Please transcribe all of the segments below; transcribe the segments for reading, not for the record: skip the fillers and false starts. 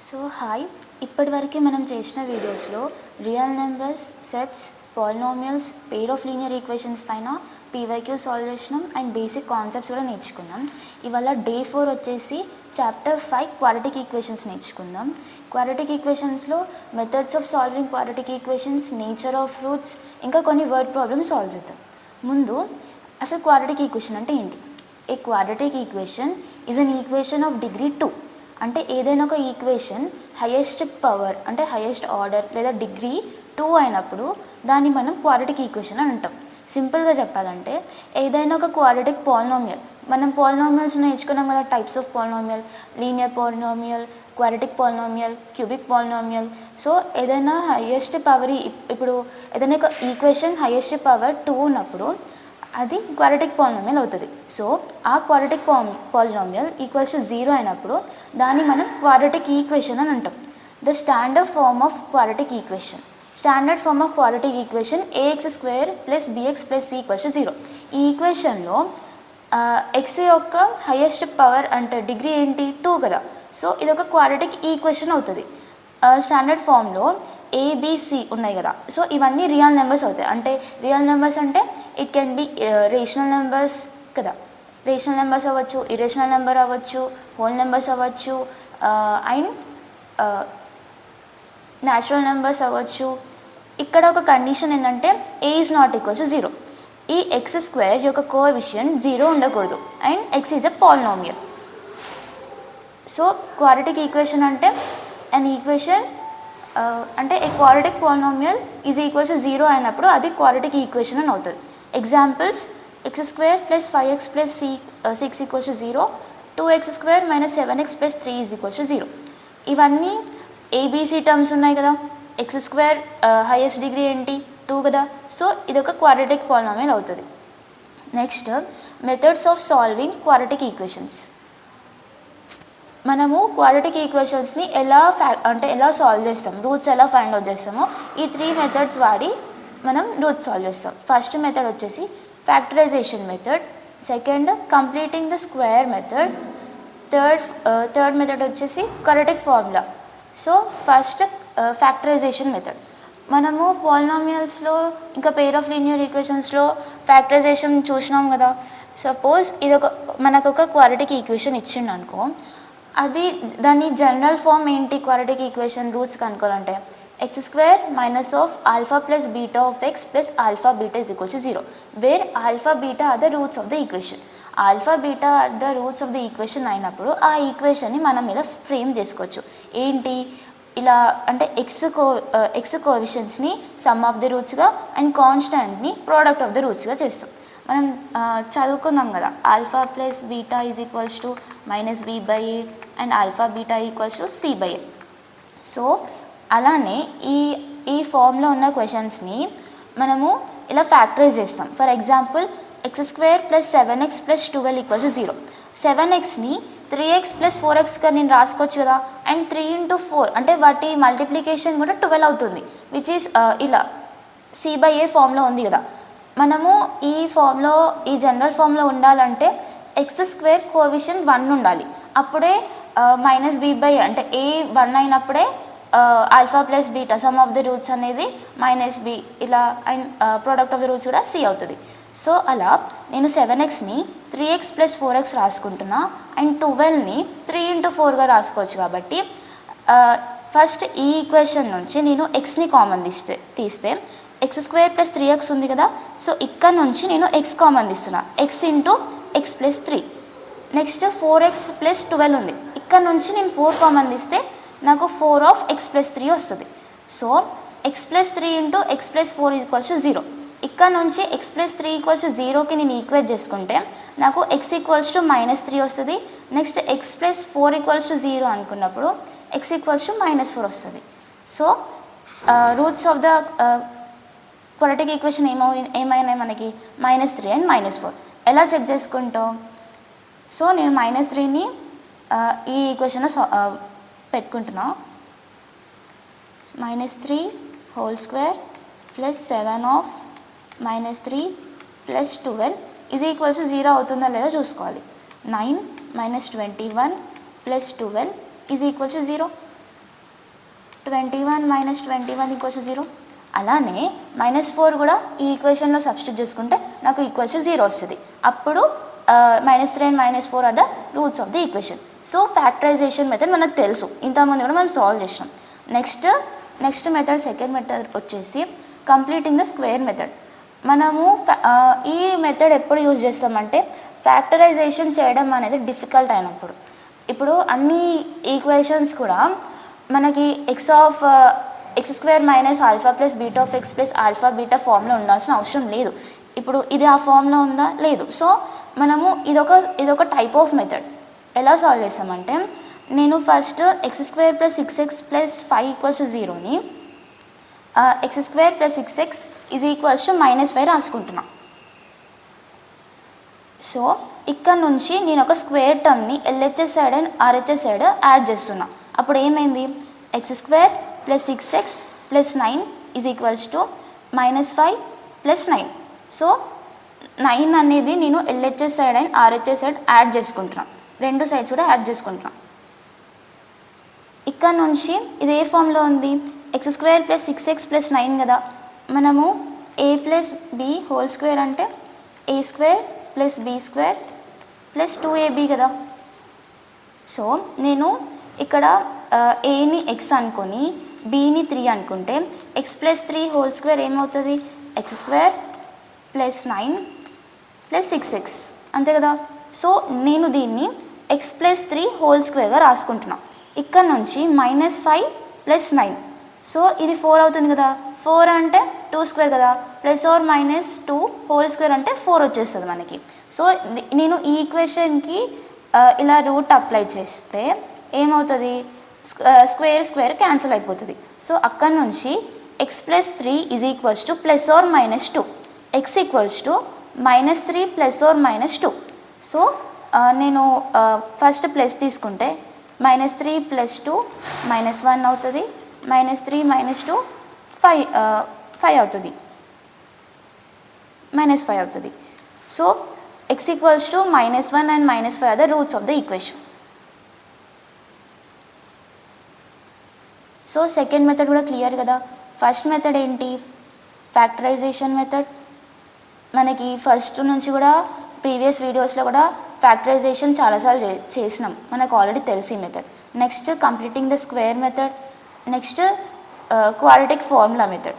So hi, ఇప్పటివరకు మనం చేసిన వీడియోస్లో real numbers, sets, polynomials, pair of linear equations పైన పీవైక్యూ సాల్వ్ చేసినాం అండ్ బేసిక్ కాన్సెప్ట్స్ కూడా నేర్చుకున్నాం. ఇవాళ డే 4 వచ్చేసి చాప్టర్ 5 క్వాడ్రాటిక్ ఈక్వేషన్స్ నేర్చుకుందాం. క్వాడ్రాటిక్ ఈక్వేషన్స్లో methods of solving quadratic equations, nature of roots, ఇంకా కొన్ని వర్డ్ ప్రాబ్లమ్స్ సాల్వ్ చేద్దాం. ముందు అసలు క్వాడ్రాటిక్ ఈక్వేషన్ అంటే ఏంటి? A quadratic equation is an equation of degree 2. అంటే ఏదైనా ఒక ఈక్వేషన్ హైయెస్ట్ పవర్ అంటే హైయెస్ట్ ఆర్డర్ లేదా డిగ్రీ 2 అయినప్పుడు దాన్ని మనం క్వాడ్రాటిక్ ఈక్వేషన్ అని అంటాం. సింపుల్గా చెప్పాలంటే ఏదైనా ఒక క్వాడ్రాటిక్ పాలినామియల్, మనం పాలినామియల్స్ నేర్చుకున్నాం కదా, types of polynomial, linear polynomial, quadratic polynomial, cubic polynomial. So ఏదైనా హైయెస్ట్ పవర్, ఇప్పుడు ఏదైనా ఒక ఈక్వేషన్ హైయెస్ట్ పవర్ 2 ఉన్నప్పుడు అది క్వాడ్రాటిక్ పాలినామియల్ అవుతుంది. సో ఆ క్వాడ్రాటిక్ పాలినామియల్ ఈక్వల్స్ టు 0 అయినప్పుడు దాన్ని మనం క్వాడ్రాటిక్ ఈక్వేషన్ అని అంటాం. The standard form of quadratic equation, standard form of quadratic equation ax² + bx + c = 0. ఈ ఈక్వేషన్లో ఎక్స్ యొక్క హైయెస్ట్ పవర్ అంటే డిగ్రీ ఏంటి? 2 కదా. సో ఇది ఒక క్వాడ్రాటిక్ ఈక్వేషన్ అవుతుంది. స్టాండర్డ్ ఫామ్లో ఏబిసి ఉన్నాయి కదా. సో ఇవన్నీ రియల్ నెంబర్స్ అవుతాయి. అంటే రియల్ నెంబర్స్ అంటే it can be rational numbers కదా, రేషనల్ నెంబర్స్ అవ్వచ్చు, ఇరేషనల్ నెంబర్ అవ్వచ్చు, హోల్ నెంబర్స్ అవ్వచ్చు, అండ్ న్యాచురల్ నెంబర్స్ అవ్వచ్చు. ఇక్కడ ఒక కండిషన్ ఏంటంటే a is not equal to 0. ఈ x² యొక్క కోఎఫిషియంట్ 0 ఉండకూడదు and x is a polynomial. So quadratic equation అంటే an ఈక్వేషన్ అంటే a quadratic polynomial is equal to 0 అయినప్పుడు అది క్వాడ్రాటిక్ ఈక్వేషన్ అని అవుతుంది. Examples: x² + 5x + 6 = 0, 2x² - 7x + 3 = 0. ఇవన్నీ ఏబిసి టర్మ్స్ ఉన్నాయి కదా. x² హైయెస్ట్ డిగ్రీ ఏంటి? 2 కదా. సో ఇది ఒక క్వాడ్రాటిక్ పాలినామియల్ అవుతుంది. Next, methods of solving quadratic equations. మనము క్వాడ్రాటిక్ ఈక్వేషన్స్ని ఎలా సాల్వ్ చేస్తాం, రూట్స్ ఎలా ఫైండ్ అవుట్ చేస్తామో ఈ 3 మెథడ్స్ వాడి మనం రూట్స్ సాల్వ్ చేస్తాం. ఫస్ట్ మెథడ్ వచ్చేసి factorisation method, second completing the square method, third method వచ్చేసి quadratic formula. So first factorisation method. మనము పాలినామియల్స్లో ఇంకా పెయిర్ ఆఫ్ లీనియర్ ఈక్వేషన్స్లో ఫ్యాక్టరైజేషన్ చూసినాం కదా. సపోజ్ మనకు ఒక క్వాడ్రాటిక్ ఈక్వేషన్ ఇచ్చిండు అనుకో, అది దాని జనరల్ ఫామ్ ఏంటి? క్వాడ్రాటిక్ ఈక్వేషన్ రూట్స్ కనుక్కోవాలంటే x² - α + β of x + α β = 0, where α β are the roots of the equation. α β are the roots of the equation అయినప్పుడు ఆ ఈక్వేషన్ని మనం ఇలా ఫ్రేమ్ చేసుకోవచ్చు. ఏంటి? ఇలా అంటే ఎక్స్ కోఎఫిషియన్స్ని సమ్ ఆఫ్ ది రూట్స్గా అండ్ కాన్స్టాంట్ని ప్రోడక్ట్ ఆఫ్ ది రూట్స్గా చేస్తాం. మనం చదువుకున్నాం కదా, α + β = -b/a అండ్ α β = c/a. సో అలానే ఈ ఫామ్లో ఉన్న క్వశ్చన్స్ని మనము ఇలా ఫ్యాక్టరైజ్ చేస్తాం. For example, x² + 7x + 12 = 0. 7xని 3x + 4xగా నేను రాసుకోవచ్చు కదా. అండ్ 3 × 4 అంటే వాటి మల్టిప్లికేషన్ కూడా 12 అవుతుంది, విచ్ ఈస్ ఇలా c/a ఫామ్లో ఉంది కదా. మనము ఈ ఫామ్లో, ఈ జనరల్ ఫామ్లో ఉండాలంటే x² కోఎఫిషియంట్ 1 ఉండాలి. అప్పుడే -b/a అంటే a 1 అయినప్పుడే α + β సమ్ ఆఫ్ ది రూట్స్ అనేది -b ఇలా and product of the roots కూడా c అవుతుంది. సో అలా నేను 7xని 3x + 4x రాసుకుంటున్నా అండ్ 12ని 3 × 4గా రాసుకోవచ్చు. కాబట్టి ఫస్ట్ ఈ ఈక్వేషన్ నుంచి నేను xని కామన్ తీస్తే x² + 3x ఉంది కదా. సో ఇక్కడ నుంచి నేను x కామన్ తీస్తున్నా, x × x + 3. నెక్స్ట్ 4x + 12 ఉంది, ఇక్కడ నుంచి నేను 4 కామన్ తీస్తే నాకు 4 of x + 3 వస్తుంది. So x + 3 × x + 4 = 0. ఇక్కడ నుంచి x + 3 = 0కి నేను ఈక్వేట్ చేసుకుంటే నాకు x = -3 వస్తుంది. నెక్స్ట్ x + 4 = 0 అనుకున్నప్పుడు x = -4 వస్తుంది. So roots of the quadratic equation ఏమైనాయి మనకి? -3 అండ్ -4. ఎలా చెక్ చేసుకుంటాం? సో నేను -3ని ఈ ఈక్వేషన్లో పెట్టుకుంటున్నా. -3² + 7 of -3 + 12 = 0 అవుతుందా లేదో చూసుకోవాలి. 9 - 21 + 12 = 0. 21 మైనస్ 21 ఈక్వల్స్ 0. అలానే -4 కూడా ఈ ఈక్వేషన్లో సబ్స్టిట్యూట్ చేసుకుంటే నాకు ఈక్వల్స్ 0 వస్తుంది. అప్పుడు -3 and -4 are the roots of the equation. So factorization method మనకు తెలుసు, ఇంతకుముందు కూడా మనం సాల్వ్ చేసినాం. నెక్స్ట్ మెథడ్, సెకండ్ మెథడ్ వచ్చేసి కంప్లీటింగ్ ద స్క్వేర్ మెథడ్. మనము ఈ మెథడ్ ఎప్పుడు యూజ్ చేస్తామంటే ఫ్యాక్టరైజేషన్ చేయడం అనేది డిఫికల్ట్ అయినప్పుడు. ఇప్పుడు అన్ని ఈక్వేషన్స్ కూడా మనకి x² minus alpha plus beta of x plus alpha beta ఫామ్లో ఉండాల్సిన అవసరం లేదు. ఇప్పుడు ఇది ఆ ఫామ్లో ఉందా, లేదు. సో మనము ఇదొక టైప్ ఆఫ్ మెథడ్. ఎలా సాల్వ్ చేస్తామంటే నేను first x² plus 6x plus 5 equals 0ని x² plus 6x is equals to -5 రాసుకుంటున్నా. సో ఇక్కడ నుంచి నేను ఒక స్క్వేర్ టర్మ్ని LHS side and RHS side add చేస్తున్నా. అప్పుడు ఏమైంది, x² plus 6x plus 9 is equals to -5 plus 9. So 9 అనేది నేను LHS side and RHS side add చేసుకుంటున్నాను, రెండు సైడ్స్ కూడా యాడ్ చేసుకుంటున్నాను. ఇక్కడ నుంచి ఇది ఏ ఫామ్లో ఉంది, x² ప్లస్ 6x ప్లస్ 9 కదా. మనము a plus b whole square అంటే a² plus b² plus 2ab కదా. సో నేను ఇక్కడ ఏని x అనుకొని bని 3 అనుకుంటే x ప్లస్ 3 హోల్ స్క్వేర్ ఏమవుతుంది, x² ప్లస్ 9 ప్లస్ 6x అంతే కదా. సో నేను దీన్ని x ప్లస్ 3 హోల్ స్క్వేర్గా రాసుకుంటున్నాను. ఇక్కడ నుంచి -5 ప్లస్ 9, సో ఇది 4 అవుతుంది కదా. 4 అంటే 2² కదా, plus or minus 2 whole square అంటే 4 వచ్చేస్తుంది మనకి. సో నేను ఈ ఈక్వేషన్కి ఇలా రూట్ అప్లై చేస్తే ఏమవుతుంది, స్క్వేర్ క్యాన్సిల్ అయిపోతుంది. సో అక్కడ నుంచి x plus 3 is equals to plus or minus 2, x equals to -3 plus or minus 2. So నేను ఫస్ట్ ప్లస్ తీసుకుంటే -3 ప్లస్ 2 -1 అవుతుంది, -3 -2 5 అవుతుంది, -5 అవుతుంది. So x equals to -1 and -5 are the roots of the equation. So second method కూడా clear కదా. First method ఏంటి, factorization method. మనకి first నుంచి కూడా ప్రీవియస్ వీడియోస్లో కూడా ఫ్యాక్టరైజేషన్ చాలాసార్లు చేసినాం, మనకు ఆల్రెడీ తెలిసి method. Next completing the square method. Next quadratic formula method.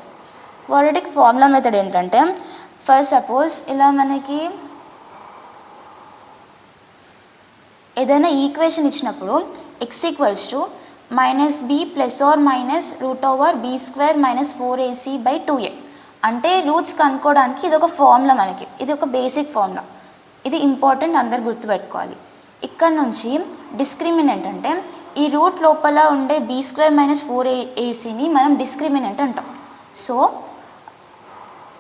Quadratic formula method ఏంటంటే ఫస్ట్ సపోజ్ ఇలా మనకి ఏదైనా ఈక్వేషన్ ఇచ్చినప్పుడు x equals to -b plus or minus √b² minus 4ac/2a అంటే రూట్స్ కనుక్కోవడానికి ఇది ఒక ఫార్ములా, మనకి ఇది ఒక బేసిక్ ఫార్ములా. ఇది ఇంపార్టెంట్, అందరు గుర్తుపెట్టుకోవాలి. ఇక్కడ నుంచి డిస్క్రిమినెంట్ అంటే ఈ రూట్ లోపల ఉండే b² మైనస్ 4ac మనం డిస్క్రిమినెంట్ అంటాం. సో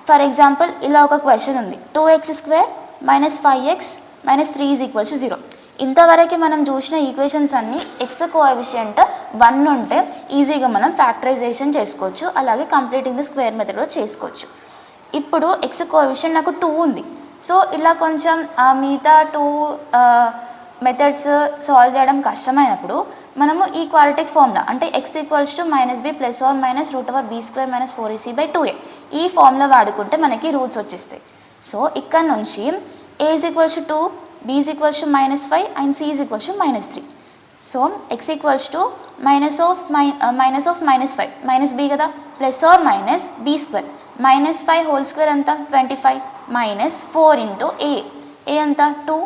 ఫర్ ఎగ్జాంపుల్ ఇలా ఒక క్వశ్చన్ ఉంది, 2x² minus 5x minus 3 is equals 0. ఇంతవరకు మనం చూసిన ఈక్వేషన్స్ అన్నీ x కోఎఫిషియంట్ 1 ఉంటే ఈజీగా మనం ఫ్యాక్టరైజేషన్ చేసుకోవచ్చు, అలాగే కంప్లీటింగ్ ద స్క్వేర్ మెథడ్ చేసుకోవచ్చు. ఇప్పుడు x కోఎఫిషియంట్ నాకు 2 ఉంది. సో ఇలా కొంచెం మిగతా 2 మెథడ్స్ సాల్వ్ చేయడం కష్టమైనప్పుడు మనము ఈ క్వాడ్రాటిక్ ఫార్ములా అంటే x equals to -b plus or minus √b² minus 4ac/2a ఈ ఫార్ములా వాడుకుంటే మనకి రూట్స్ వచ్చేస్తాయి. సో ఇక్కడ నుంచి a is equals to 2, b is equals to -5 and c is equals to -3. So x equals to minus of -5 minus b కదా, plus or minus b², -5 whole square అంతా 25 minus 4 into a అంతా 2,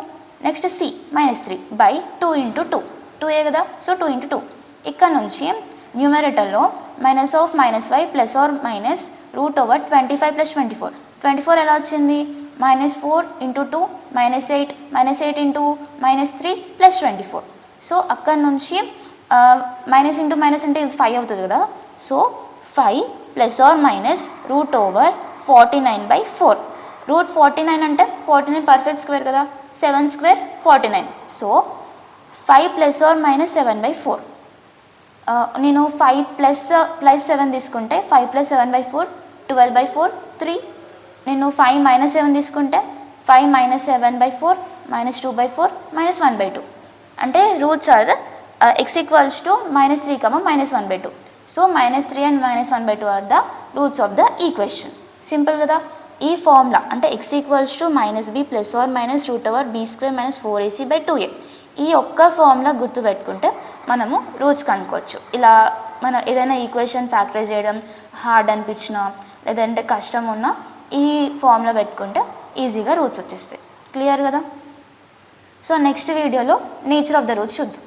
next c -3/2 into 2a కదా. So 2 into 2. ఇక్కడ నుంచి న్యూమరేటర్లో -5 plus or minus √25 plus 24 ఎలా వచ్చింది, -4 into 2 -8 into -3 plus 24. So అక్కడ నుంచి మైనస్ ఇంటూ మైనస్ అంటే 5 అవుతుంది కదా. So 5 plus or minus √49/4. √49 అంటే 49 పర్ఫెక్ట్ స్క్వేర్ కదా, 7² 49. So 5 plus or minus 7/4. నేను 5 ప్లస్ 7 తీసుకుంటే 5 ప్లస్ 7/4 12/4 3. నేను 5 మైనస్ 7 తీసుకుంటే 5 మైనస్ 7/4 మైనస్ 2/4 మైనస్ 1/2. అంటే roots are x equals to -3, -1/2. So -3 and -1/2 are the roots of the equation. Simple కదా. ఈ ఫార్ములా అంటే x = -b ± (b² - 4ac/2a) ఈ ఒక్క ఫార్ములా గుర్తుపెట్టుకుంటే మనము రూట్స్ కనుక్కోవచ్చు. ఇలా మనం ఏదైనా ఈక్వేషన్ ఫ్యాక్టరైజ్ చేయడం హార్డ్ అనిపించినా లేదంటే కష్టం ఉన్నా ఈ ఫార్ములా పెట్టుకుంటే ఈజీగా రూట్స్ వచ్చేస్తాయి. క్లియర్ కదా. సో నెక్స్ట్ వీడియోలో నేచర్ ఆఫ్ ద రూట్స్ చూద్దాం.